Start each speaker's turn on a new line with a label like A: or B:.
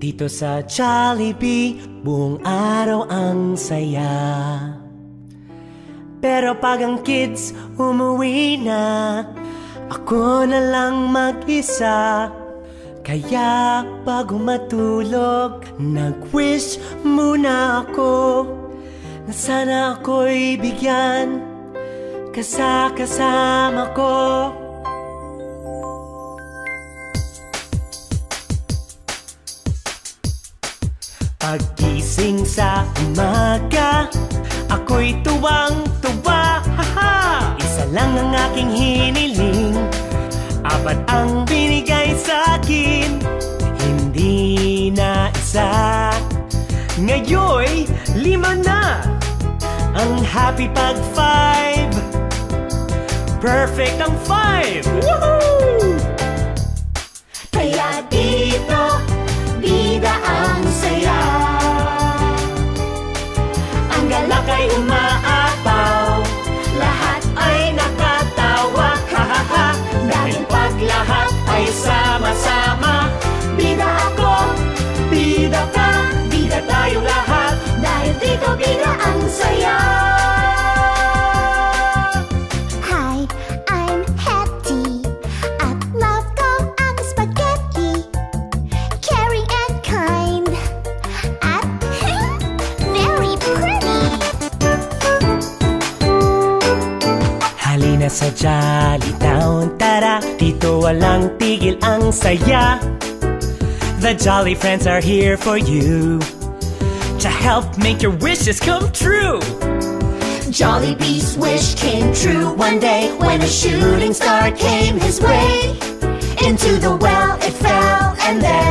A: Dito sa Jollibee, buong araw ang saya. Pero pag ang kids umuwi na, ako na lang mag-isa. Kaya bago matulog, nag-wish muna ako na sana ako'y bigyan kasama ko. Paggising sa umaga, ako'y tuwang-tuwa. Isa lang ang aking hiniling, apat ang binigay sa'kin, hindi na isa. Ngayon'y 5 na ang happy pag 5. Perfect ang 5! Woohoo!
B: Kaya dito, bida ang saya. Ang galak ay umaapaw, lahat ay nakatawa. Ha-ha-ha! Dahil pag lahat ay sama-sama, bida ako, bida ka, bida tayo lahat. Dahil dito bida ang saya.
C: Hi, I'm Hetty. At love ko ang spaghetti. Caring and kind. At very pretty.
A: Halina sa Jolly Town, tara, dito walang tigil ang saya. The Jolly Friends are here for you to help make your wishes come true.
B: Jollibee's wish came true one day when a shooting star came his way. Into the well it fell, and there